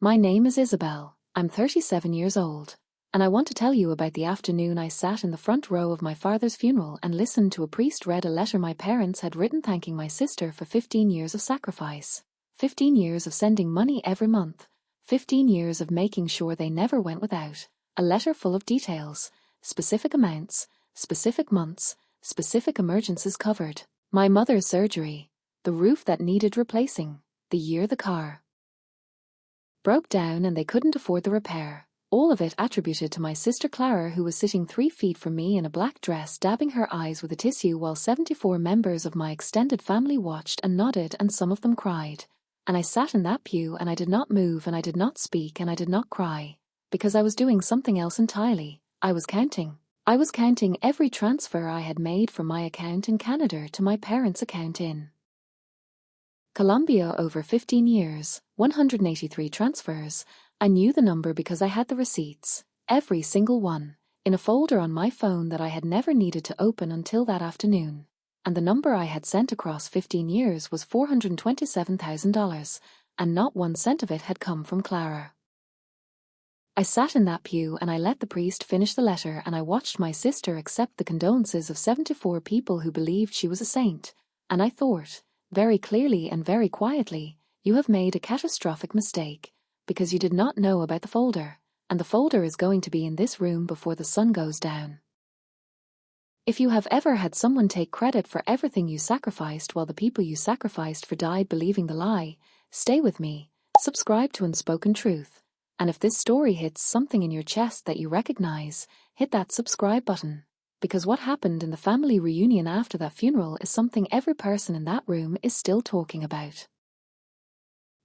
My name is Isabel. I'm 37 years old. And I want to tell you about the afternoon I sat in the front row of my father's funeral and listened to a priest read a letter my parents had written thanking my sister for 15 years of sacrifice, 15 years of sending money every month, 15 years of making sure they never went without, a letter full of details, specific amounts, specific months, specific emergencies covered, my mother's surgery, the roof that needed replacing, the year the car broke down and they couldn't afford the repair. All of it attributed to my sister Clara, who was sitting 3 feet from me in a black dress dabbing her eyes with a tissue while 74 members of my extended family watched and nodded and some of them cried. And I sat in that pew and I did not move and I did not speak and I did not cry. Because I was doing something else entirely. I was counting. I was counting every transfer I had made from my account in Canada to my parents' account in Colombia over 15 years, 183 transfers. I knew the number because I had the receipts, every single one, in a folder on my phone that I had never needed to open until that afternoon. And the number I had sent across 15 years was $427,000, and not 1 cent of it had come from Clara. I sat in that pew and I let the priest finish the letter and I watched my sister accept the condolences of 74 people who believed she was a saint, and I thought, very clearly and very quietly, you have made a catastrophic mistake. Because you did not know about the folder, and the folder is going to be in this room before the sun goes down. If you have ever had someone take credit for everything you sacrificed while the people you sacrificed for died believing the lie, stay with me, subscribe to Unspoken Truth, and if this story hits something in your chest that you recognize, hit that subscribe button, because what happened in the family reunion after that funeral is something every person in that room is still talking about.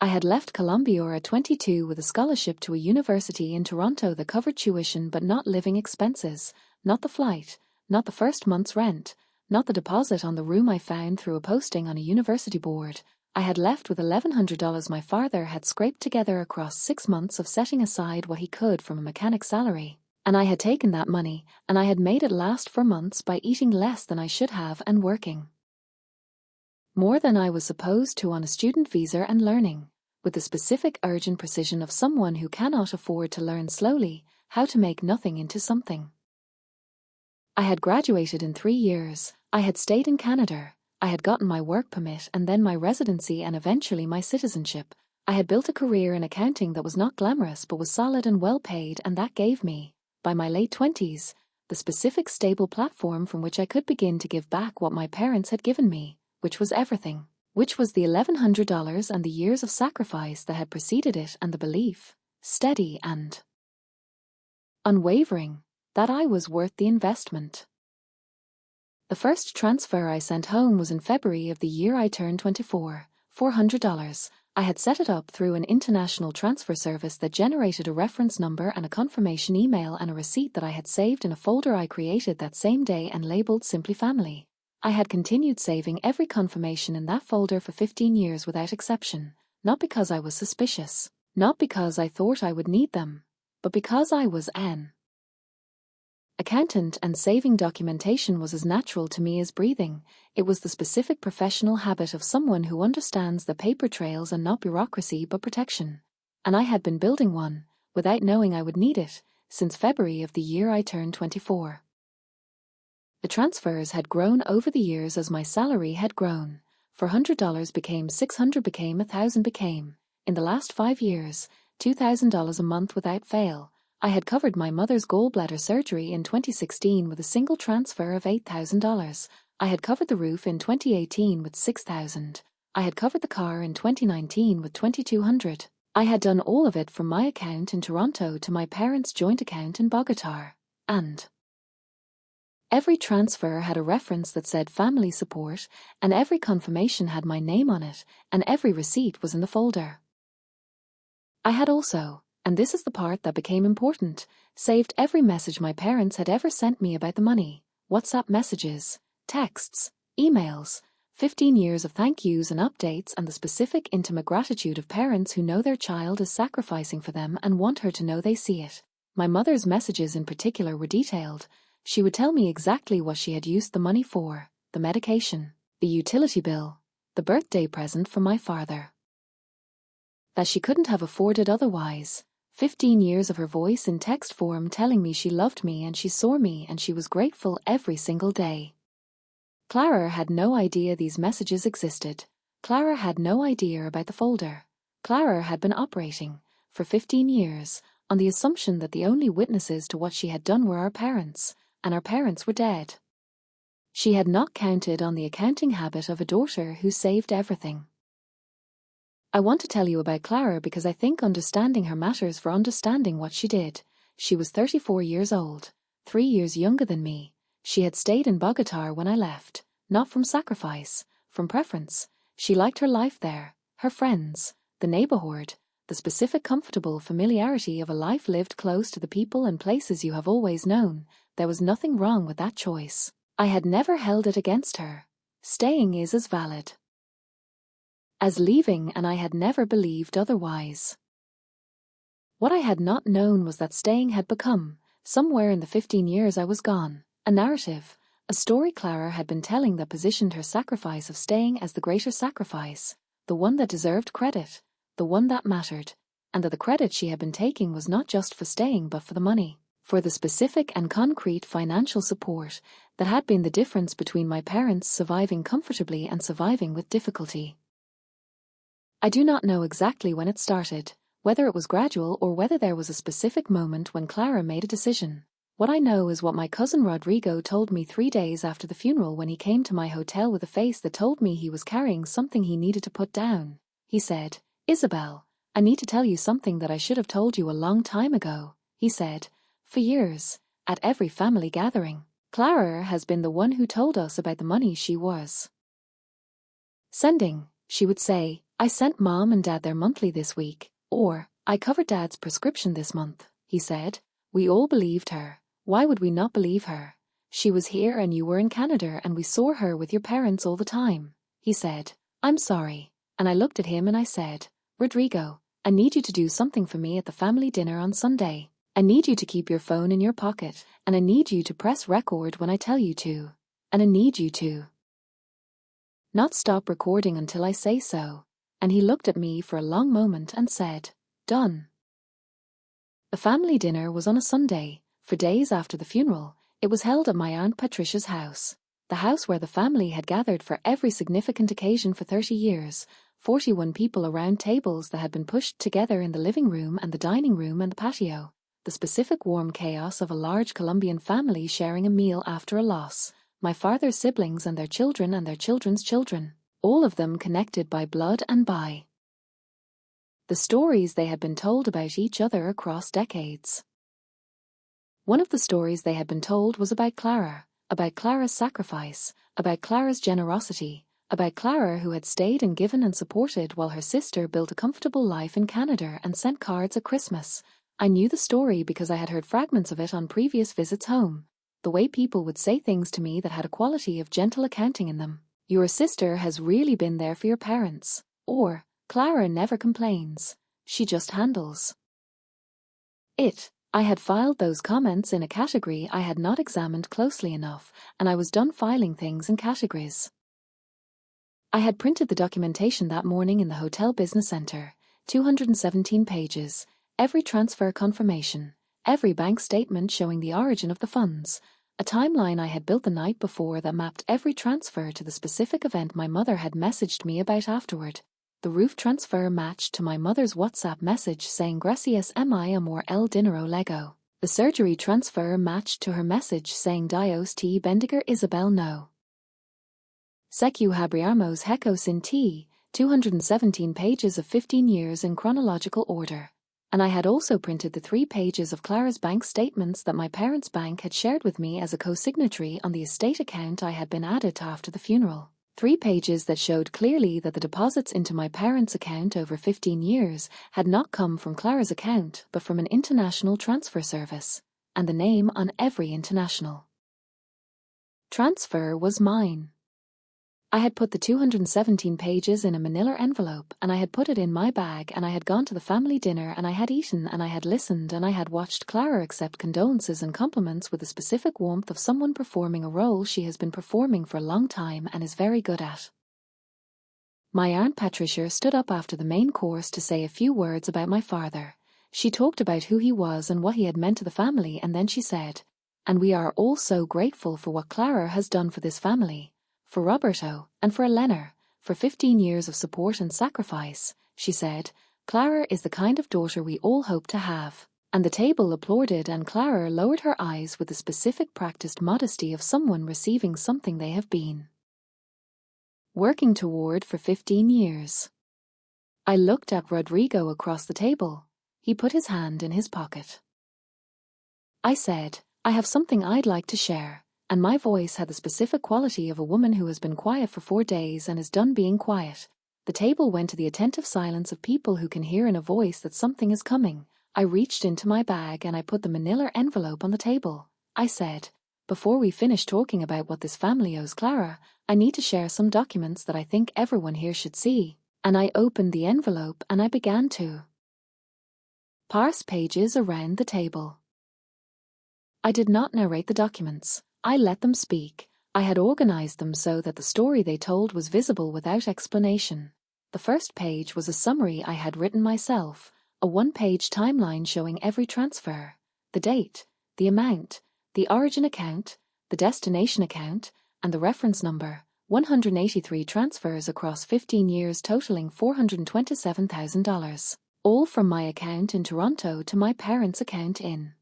I had left Colombia at 22 with a scholarship to a university in Toronto that covered tuition but not living expenses, not the flight, not the first month's rent, not the deposit on the room I found through a posting on a university board. I had left with $1,100 my father had scraped together across 6 months of setting aside what he could from a mechanic's salary. And I had taken that money, and I had made it last for months by eating less than I should have and working more than I was supposed to on a student visa and learning, with the specific urgent precision of someone who cannot afford to learn slowly, how to make nothing into something. I had graduated in 3 years, I had stayed in Canada, I had gotten my work permit and then my residency and eventually my citizenship. I had built a career in accounting that was not glamorous but was solid and well paid, and that gave me, by my late 20s, the specific stable platform from which I could begin to give back what my parents had given me, which was everything. Which was the $1,100 and the years of sacrifice that had preceded it and the belief, steady and unwavering, that I was worth the investment. The first transfer I sent home was in February of the year I turned 24, $400. I had set it up through an international transfer service that generated a reference number and a confirmation email and a receipt that I had saved in a folder I created that same day and labeled Simply Family. I had continued saving every confirmation in that folder for 15 years without exception, not because I was suspicious, not because I thought I would need them, but because I was an accountant and saving documentation was as natural to me as breathing. It was the specific professional habit of someone who understands the paper trails and not bureaucracy but protection. And I had been building one, without knowing I would need it, since February of the year I turned 24. The transfers had grown over the years as my salary had grown. $400 became $600 became $1,000 became, in the last 5 years, $2,000 a month without fail. I had covered my mother's gallbladder surgery in 2016 with a single transfer of $8,000. I had covered the roof in 2018 with $6,000. I had covered the car in 2019 with $2,200. I had done all of it from my account in Toronto to my parents' joint account in Bogota. And every transfer had a reference that said family support, and every confirmation had my name on it, and every receipt was in the folder. I had also, and this is the part that became important, saved every message my parents had ever sent me about the money, WhatsApp messages, texts, emails, 15 years of thank yous and updates, and the specific intimate gratitude of parents who know their child is sacrificing for them and want her to know they see it. My mother's messages in particular were detailed. She would tell me exactly what she had used the money for, the medication, the utility bill, the birthday present from my father. that she couldn't have afforded otherwise. 15 years of her voice in text form telling me she loved me and she saw me and she was grateful every single day. Clara had no idea these messages existed. Clara had no idea about the folder. Clara had been operating, for 15 years, on the assumption that the only witnesses to what she had done were our parents, and our parents were dead. She had not counted on the accounting habit of a daughter who saved everything. I want to tell you about Clara because I think understanding her matters for understanding what she did. She was 34 years old, 3 years younger than me. She had stayed in Bogotá when I left, not from sacrifice, from preference. She liked her life there, her friends, the neighborhood, the specific comfortable familiarity of a life lived close to the people and places you have always known. There was nothing wrong with that choice. I had never held it against her. Staying is as valid as leaving, and I had never believed otherwise. What I had not known was that staying had become, somewhere in the 15 years I was gone, a narrative, a story Clara had been telling that positioned her sacrifice of staying as the greater sacrifice, the one that deserved credit, the one that mattered, and that the credit she had been taking was not just for staying but for the money, for the specific and concrete financial support that had been the difference between my parents surviving comfortably and surviving with difficulty. I do not know exactly when it started, whether it was gradual or whether there was a specific moment when Clara made a decision. What I know is what my cousin Rodrigo told me 3 days after the funeral when he came to my hotel with a face that told me he was carrying something he needed to put down. He said, "Isabel, I need to tell you something that I should have told you a long time ago," he said. For years, at every family gathering, Clara has been the one who told us about the money she was sending. She would say, "I sent Mom and Dad their monthly this week," or, "I covered Dad's prescription this month," he said. We all believed her. Why would we not believe her? She was here and you were in Canada and we saw her with your parents all the time. He said, "I'm sorry." And I looked at him and I said, "Rodrigo, I need you to do something for me at the family dinner on Sunday. I need you to keep your phone in your pocket, and I need you to press record when I tell you to. And I need you to not stop recording until I say so." And he looked at me for a long moment and said, "Done." The family dinner was on a Sunday, for days after the funeral. It was held at my Aunt Patricia's house, the house where the family had gathered for every significant occasion for 30 years, 41 people around tables that had been pushed together in the living room and the dining room and the patio, the specific warm chaos of a large Colombian family sharing a meal after a loss, my father's siblings and their children and their children's children, all of them connected by blood and by the stories they had been told about each other across decades. One of the stories they had been told was about Clara, about Clara's sacrifice, about Clara's generosity, about Clara who had stayed and given and supported while her sister built a comfortable life in Canada and sent cards at Christmas. I knew the story because I had heard fragments of it on previous visits home, the way people would say things to me that had a quality of gentle accounting in them. "Your sister has really been there for your parents," or, "Clara never complains, she just handles it." I had filed those comments in a category I had not examined closely enough, and I was done filing things in categories. I had printed the documentation that morning in the Hotel Business Center, 217 pages, every transfer confirmation, every bank statement showing the origin of the funds, a timeline I had built the night before that mapped every transfer to the specific event my mother had messaged me about afterward. The roof transfer matched to my mother's WhatsApp message saying "Gracias mi amor el dinero lego." The surgery transfer matched to her message saying "Dios te bendiga Isabel no secu habriamos heco sin ti," 217 pages of 15 years in chronological order. And I had also printed the 3 pages of Clara's bank statements that my parents' bank had shared with me as a co-signatory on the estate account I had been added to after the funeral. 3 pages that showed clearly that the deposits into my parents' account over 15 years had not come from Clara's account but from an international transfer service, and the name on every international transfer was mine. I had put the 217 pages in a manila envelope and I had put it in my bag and I had gone to the family dinner and I had eaten and I had listened and I had watched Clara accept condolences and compliments with the specific warmth of someone performing a role she has been performing for a long time and is very good at. My Aunt Patricia stood up after the main course to say a few words about my father. She talked about who he was and what he had meant to the family, and then she said, "And we are all so grateful for what Clara has done for this family, for Roberto, and for Elena, for 15 years of support and sacrifice," she said. "Clara is the kind of daughter we all hope to have." And the table applauded, and Clara lowered her eyes with the specific practiced modesty of someone receiving something they have been working toward for 15 years. I looked at Rodrigo across the table. He put his hand in his pocket. I said, "I have something I'd like to share," and my voice had the specific quality of a woman who has been quiet for 4 days and is done being quiet. The table went to the attentive silence of people who can hear in a voice that something is coming. I reached into my bag and I put the manila envelope on the table. I said, "Before we finish talking about what this family owes Clara, I need to share some documents that I think everyone here should see." And I opened the envelope and I began to parse pages around the table. I did not narrate the documents. I let them speak. I had organized them so that the story they told was visible without explanation. The first page was a summary I had written myself, a 1-page timeline showing every transfer, the date, the amount, the origin account, the destination account, and the reference number. 183 transfers across 15 years totaling $427,000. All from my account in Toronto to my parents' account in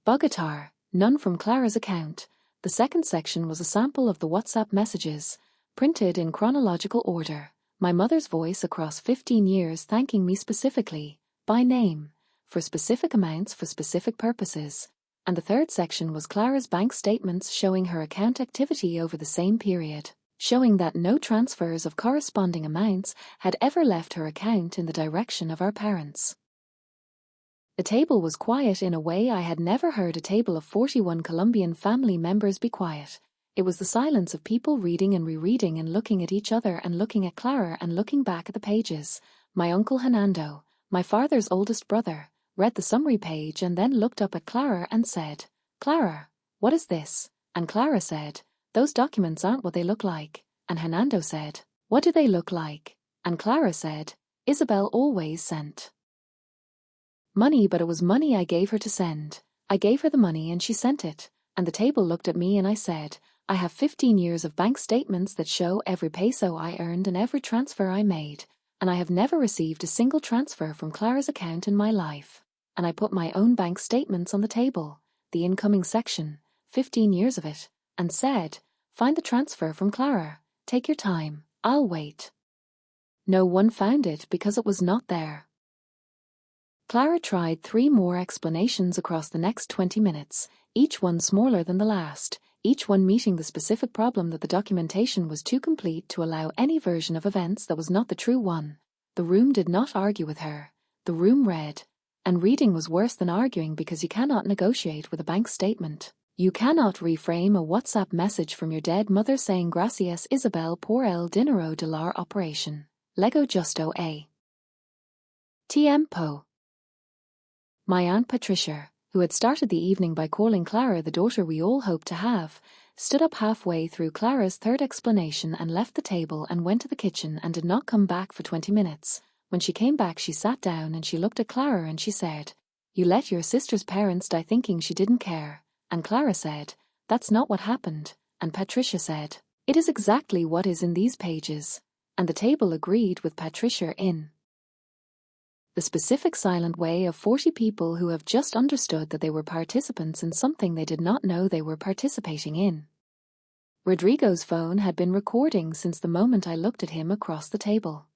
Bogota, none from Clara's account. The second section was a sample of the WhatsApp messages, printed in chronological order. My mother's voice across 15 years thanking me specifically, by name, for specific amounts for specific purposes. And the third section was Clara's bank statements showing her account activity over the same period, showing that no transfers of corresponding amounts had ever left her account in the direction of our parents. The table was quiet in a way I had never heard a table of 41 Colombian family members be quiet. It was the silence of people reading and rereading and looking at each other and looking at Clara and looking back at the pages. My uncle Hernando, my father's oldest brother, read the summary page and then looked up at Clara and said, "Clara, what is this?" And Clara said, "Those documents aren't what they look like." And Hernando said, "What do they look like?" And Clara said, "Isabel always sent money, but it was money I gave her to send. I gave her the money and she sent it." And the table looked at me and I said, "I have 15 years of bank statements that show every peso I earned and every transfer I made, and I have never received a single transfer from Clara's account in my life." And I put my own bank statements on the table, the incoming section, 15 years of it, and said, "Find the transfer from Clara. Take your time, I'll wait." No one found it because it was not there. Clara tried 3 more explanations across the next 20 minutes, each one smaller than the last, each one meeting the specific problem that the documentation was too complete to allow any version of events that was not the true one. The room did not argue with her. The room read. And reading was worse than arguing because you cannot negotiate with a bank statement. You cannot reframe a WhatsApp message from your dead mother saying "Gracias Isabel por el dinero de la operación. Lego justo a tiempo." My Aunt Patricia, who had started the evening by calling Clara the daughter we all hope to have, stood up halfway through Clara's third explanation and left the table and went to the kitchen and did not come back for 20 minutes. When she came back she sat down and she looked at Clara and she said, "You let your sister's parents die thinking she didn't care." And Clara said, "That's not what happened." And Patricia said, "It is exactly what is in these pages." And the table agreed with Patricia in the specific silent way of 40 people who have just understood that they were participants in something they did not know they were participating in. Rodrigo's phone had been recording since the moment I looked at him across the table.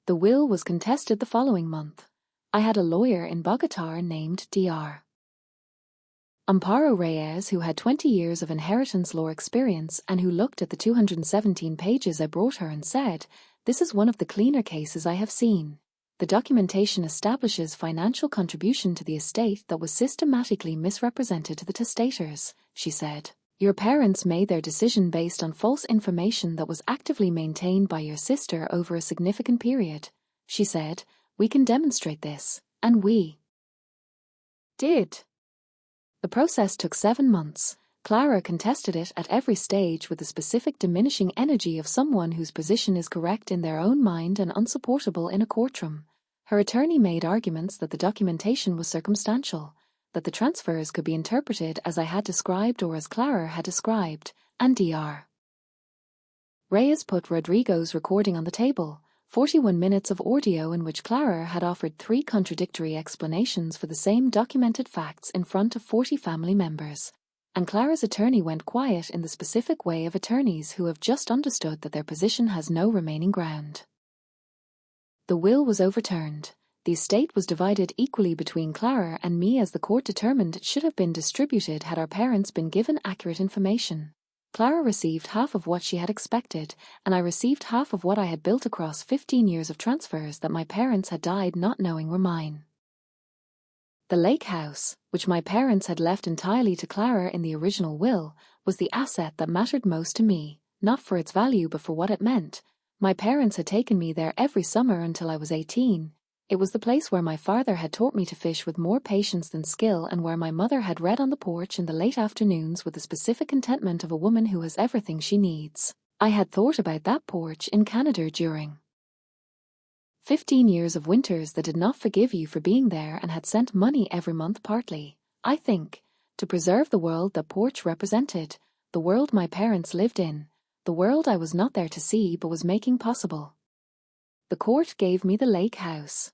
The will was contested the following month. I had a lawyer in Bogota named Dr. Amparo Reyes who had 20 years of inheritance law experience and who looked at the 217 pages I brought her and said, "This is one of the cleaner cases I have seen. The documentation establishes financial contribution to the estate that was systematically misrepresented to the testators," she said. "Your parents made their decision based on false information that was actively maintained by your sister over a significant period," she said. "We can demonstrate this, and we did." The process took 7 months. Clara contested it at every stage with the specific diminishing energy of someone whose position is correct in their own mind and unsupportable in a courtroom. Her attorney made arguments that the documentation was circumstantial, that the transfers could be interpreted as I had described or as Clara had described, and Dr. Reyes put Rodrigo's recording on the table, 41 minutes of audio in which Clara had offered 3 contradictory explanations for the same documented facts in front of 40 family members. And Clara's attorney went quiet in the specific way of attorneys who have just understood that their position has no remaining ground. The will was overturned. The estate was divided equally between Clara and me as the court determined it should have been distributed had our parents been given accurate information. Clara received half of what she had expected, and I received half of what I had built across 15 years of transfers that my parents had died not knowing were mine. The lake house, which my parents had left entirely to Clara in the original will, was the asset that mattered most to me, not for its value but for what it meant. My parents had taken me there every summer until I was 18. It was the place where my father had taught me to fish with more patience than skill and where my mother had read on the porch in the late afternoons with the specific contentment of a woman who has everything she needs. I had thought about that porch in Canada during 15 years of winters that did not forgive you for being there and had sent money every month partly, I think, to preserve the world that porch represented, the world my parents lived in, the world I was not there to see but was making possible. The court gave me the lake house.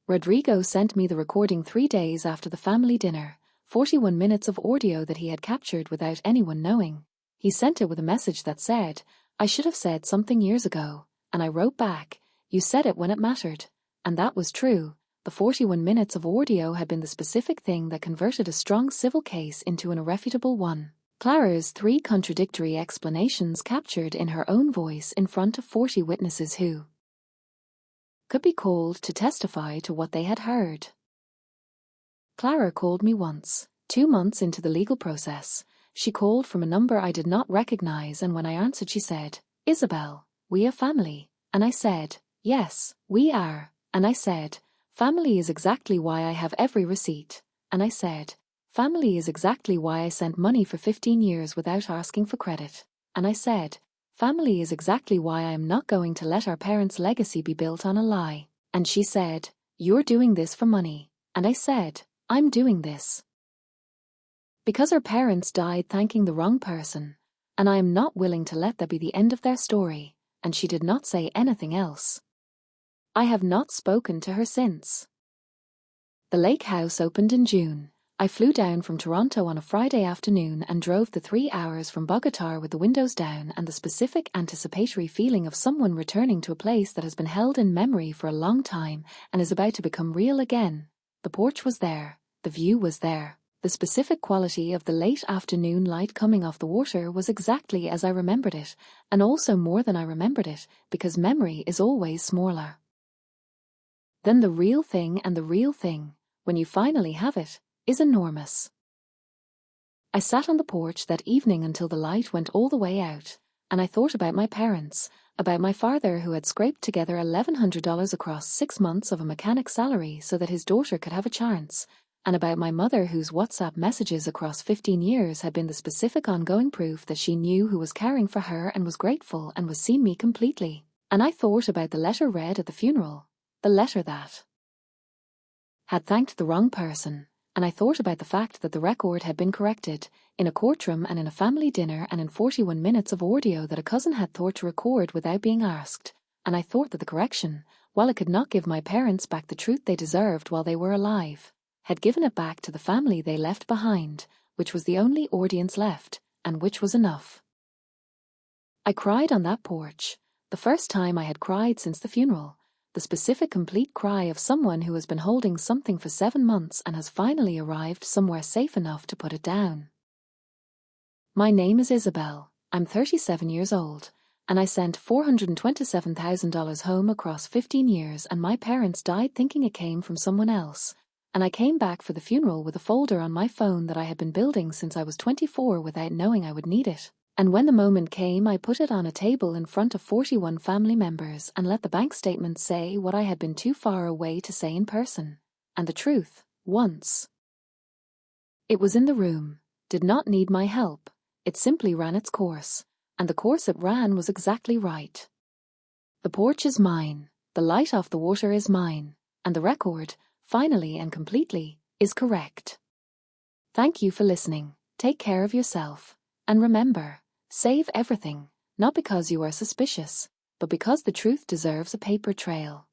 Rodrigo sent me the recording 3 days after the family dinner, 41 minutes of audio that he had captured without anyone knowing. He sent it with a message that said, "I should have said something years ago," and I wrote back, "You said it when it mattered." And that was true. The 41 minutes of audio had been the specific thing that converted a strong civil case into an irrefutable one. Clara's 3 contradictory explanations captured in her own voice in front of 40 witnesses who could be called to testify to what they had heard. Clara called me once, 2 months into the legal process. She called from a number I did not recognize, and when I answered she said, "Isabel, we are family." And I said, "Yes, we are." And I said, "Family is exactly why I have every receipt." And I said, "Family is exactly why I sent money for 15 years without asking for credit." And I said, "Family is exactly why I am not going to let our parents' legacy be built on a lie." And she said, "You're doing this for money." And I said, "I'm doing this because our parents died thanking the wrong person, and I am not willing to let that be the end of their story." And she did not say anything else. I have not spoken to her since. The lake house opened in June. I flew down from Toronto on a Friday afternoon and drove the 3 hours from Bogota with the windows down and the specific anticipatory feeling of someone returning to a place that has been held in memory for a long time and is about to become real again. The porch was there. The view was there. The specific quality of the late afternoon light coming off the water was exactly as I remembered it, and also more than I remembered it, because memory is always smaller than the real thing, and the real thing, when you finally have it, is enormous. I sat on the porch that evening until the light went all the way out, and I thought about my parents, about my father who had scraped together $1,100 across 6 months of a mechanic's salary so that his daughter could have a chance, and about my mother whose WhatsApp messages across 15 years had been the specific ongoing proof that she knew who was caring for her and was grateful and was seen me completely. And I thought about the letter read at the funeral, the letter that had thanked the wrong person, and I thought about the fact that the record had been corrected, in a courtroom and in a family dinner and in 41 minutes of audio that a cousin had thought to record without being asked, and I thought that the correction, while it could not give my parents back the truth they deserved while they were alive, had given it back to the family they left behind, which was the only audience left, and which was enough. I cried on that porch, the first time I had cried since the funeral, the specific complete cry of someone who has been holding something for 7 months and has finally arrived somewhere safe enough to put it down. My name is Isabel, I'm 37 years old, and I sent $427,000 home across 15 years, and my parents died thinking it came from someone else. And I came back for the funeral with a folder on my phone that I had been building since I was 24 without knowing I would need it. And when the moment came, I put it on a table in front of 41 family members and let the bank statement say what I had been too far away to say in person. And the truth, once it was in the room, did not need my help. It simply ran its course, and the course it ran was exactly right. The porch is mine, the light off the water is mine, and the record, finally and completely, is correct. Thank you for listening. Take care of yourself. And remember, save everything, not because you are suspicious, but because the truth deserves a paper trail.